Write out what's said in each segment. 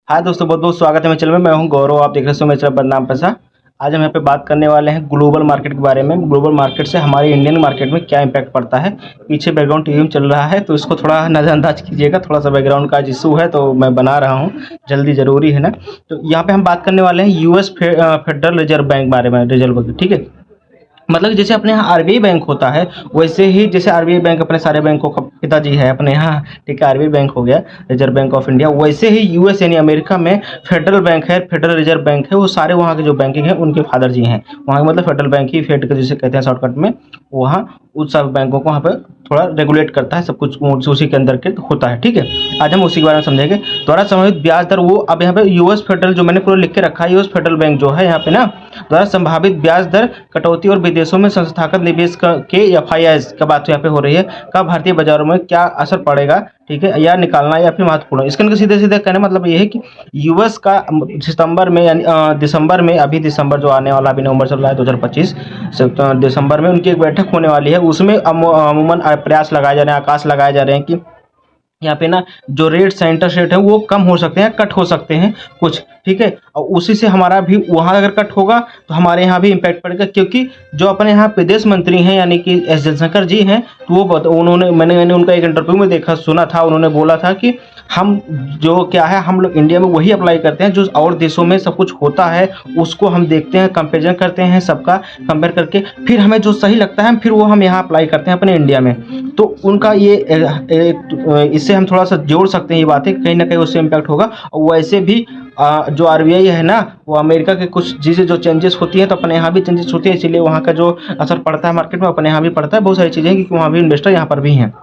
हाय दोस्तों, बहुत बहुत स्वागत है मेरे चैनल में। मैं हूं गौरव, आप देख रहे हो मेरे चैनल बदनाम पैसा। आज हम यहाँ पे बात करने वाले हैं ग्लोबल मार्केट के बारे में। ग्लोबल मार्केट से हमारे इंडियन मार्केट में क्या इम्पैक्ट पड़ता है। पीछे बैकग्राउंड टीवी में चल रहा है तो इसको थोड़ा नज़रअंदाज कीजिएगा। थोड़ा सा बैकग्राउंड का इशू है तो मैं बना रहा हूँ, जल्दी ज़रूरी है ना। तो यहाँ पे हम बात करने वाले हैं यूएस फेडरल रिजर्व बैंक बारे में, रिजर्व बैंक, ठीक है। मतलब जैसे अपने यहाँ आरबीआई बैंक होता है, वैसे ही जैसे आरबीआई बैंक अपने सारे बैंकों का पिताजी है अपने यहाँ, ठीक है। आरबीआई बैंक हो गया, रिजर्व बैंक ऑफ इंडिया। वैसे ही यूएस यानी अमेरिका में फेडरल बैंक है, फेडरल रिजर्व बैंक है। वो सारे वहाँ के जो बैंकिंग है उनके फादर जी हैं। वहाँ का मतलब फेडरल बैंक ही, फेड का जिसे कहते हैं शॉर्टकट में, वहाँ उस सब बैंकों को वहाँ पर थोड़ा रेगुलेट करता है, सब कुछ उसी के अंदर के होता है, ठीक है। आज हम उसी के बारे में समझेंगे। द्वारा संभावित ब्याज दर, वो अब यहाँ पे यूएस फेडरल जो मैंने पूरा लिख के रखा है, यूएस फेडरल बैंक जो है यहाँ पे ना, द्वारा संभावित ब्याज दर कटौती और विदेशों में संस्थागत निवेश के एफआईआईज का बात यहाँ पे हो रही है, का भारतीय बाजारों में क्या असर पड़ेगा, ठीक है, या निकालना या फिर महत्वपूर्ण। इसके अंदर सीधे सीधे कहने मतलब ये है कि यूएस का सितंबर में यानी दिसंबर में, अभी दिसंबर जो आने वाला, अभी नवंबर चल रहा है 2025, दिसंबर में उनकी एक बैठक होने वाली है। उसमें अमूमन प्रयास लगाए जा रहे हैं, आकाश लगाए जा रहे हैं कि यहाँ पे ना जो रेट है, इंटरेस्ट रेट है, वो कम हो सकते हैं, कट हो सकते हैं कुछ, ठीक है। और उसी से हमारा भी वहाँ अगर कट होगा तो हमारे यहाँ भी इम्पैक्ट पड़ेगा, क्योंकि जो अपने यहाँ विदेश मंत्री हैं यानी कि एस जयशंकर जी हैं, तो वो उन्होंने मैंने उनका एक इंटरव्यू में देखा सुना था, उन्होंने बोला था कि हम जो क्या है, हम लोग इंडिया में वही अप्लाई करते हैं जो और देशों में सब कुछ होता है, उसको हम देखते हैं, कंपेरिजन करते हैं सबका, कंपेयर करके फिर हमें जो सही लगता है फिर वो हम यहाँ अप्लाई करते हैं अपने इंडिया में। तो उनका ये इससे हम थोड़ा सा जोड़ सकते हैं ये बातें, कहीं ना कहीं उससे इम्पैक्ट होगा। और वैसे भी जो आरबीआई है ना, वो अमेरिका के कुछ चीज़ें जो चेंजेस होती हैं तो अपने यहाँ भी चेंजेस होती है, इसीलिए वहाँ का जो असर पड़ता है मार्केट में अपने यहाँ भी पड़ता है। बहुत सारी चीज़ें हैं क्योंकि वहाँ भी इन्वेस्टर यहाँ पर भी हैं,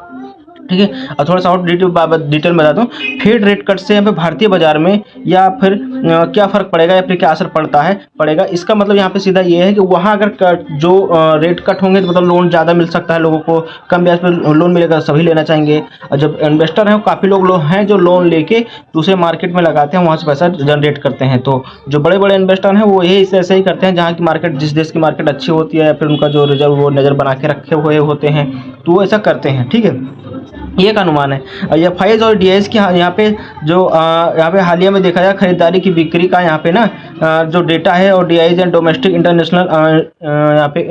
ठीक है। और थोड़ा सा और डिटेल में बता दूं, फेड रेट कट से यहाँ पे भारतीय बाजार में या फिर क्या फ़र्क पड़ेगा या फिर क्या असर पड़ेगा। इसका मतलब यहाँ पे सीधा ये है कि वहाँ अगर जो रेट कट होंगे तो मतलब लोन ज़्यादा मिल सकता है लोगों को, कम ब्याज पर लोन मिलेगा, सभी लेना चाहेंगे। और जब इन्वेस्टर हैं, काफ़ी लोग हैं जो लोन लेके दूसरे मार्केट में लगाते हैं, वहाँ से पैसा जनरेट करते हैं। तो जो बड़े बड़े इन्वेस्टर हैं वो यही ऐसे ही करते हैं, जहाँ की मार्केट, जिस देश की मार्केट अच्छी होती है या फिर उनका जो रिजर्व वो नज़र बना के रखे हुए होते हैं, तो वो ऐसा करते हैं, ठीक है। ये का अनुमान है। एफआईआईज और डीआईएस की यहाँ पे जो यहाँ पे हालिया में देखा जाए खरीदारी की बिक्री का यहाँ पे ना जो डेटा है, और डीआईएस एंड डोमेस्टिक इंटरनेशनल यहाँ पे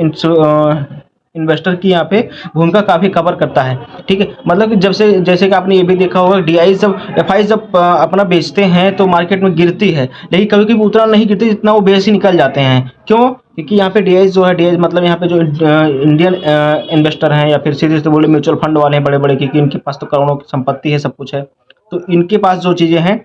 इन्वेस्टर की यहाँ पे भूमिका काफ़ी कवर करता है, ठीक है। मतलब कि जब से, जैसे कि आपने ये भी देखा होगा, डीआई जब एफआई जब अपना बेचते हैं तो मार्केट में गिरती है, लेकिन कभी कभी उतना नहीं गिरती जितना वो बेच ही निकल जाते हैं। क्यों? क्योंकि यहाँ पे डीआई जो है, डीआई मतलब यहाँ पे जो इंडियन इन्वेस्टर हैं या फिर सीधे से बोले म्यूचुअल फंड वाले हैं बड़े बड़े, क्योंकि इनके पास तो करोड़ों की संपत्ति है, सब कुछ है, तो इनके पास जो चीज़ें हैं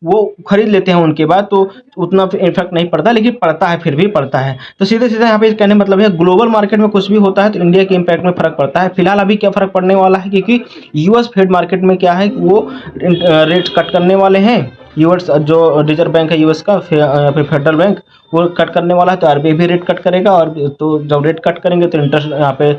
वो खरीद लेते हैं उनके बाद, तो उतना इफेक्ट नहीं पड़ता, लेकिन पड़ता है, फिर भी पड़ता है। तो सीधे सीधे यहाँ पे कहने मतलब है, ग्लोबल मार्केट में कुछ भी होता है तो इंडिया के इम्पैक्ट में फ़र्क पड़ता है। फिलहाल अभी क्या फ़र्क पड़ने वाला है, क्योंकि यूएस फेड मार्केट में क्या है, वो रेट कट करने वाले हैं। यूएस जो रिजर्व बैंक है यूएस का, या फिर फेडरल बैंक, वो कट करने वाला है, तो आरबीआई भी रेट कट करेगा। और तो जब रेट कट करेंगे तो इंटरेस्ट यहाँ पे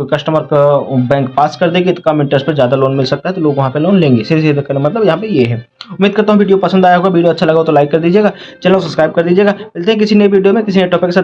कस्टमर का बैंक पास कर देगी, तो कम इंटरेस्ट पे ज़्यादा लोन मिल सकता है, तो लोग वहाँ पे लोन लेंगे। सीधे सीधे करना मतलब यहाँ पे ये है। उम्मीद करता हूँ वीडियो पसंद आया होगा। वीडियो अच्छा लगा हो तो लाइक कर दीजिएगा, चैनल सब्सक्राइब कर दीजिएगा। मिलते हैं किसी नए वीडियो में किसी नए टॉपिक के साथ।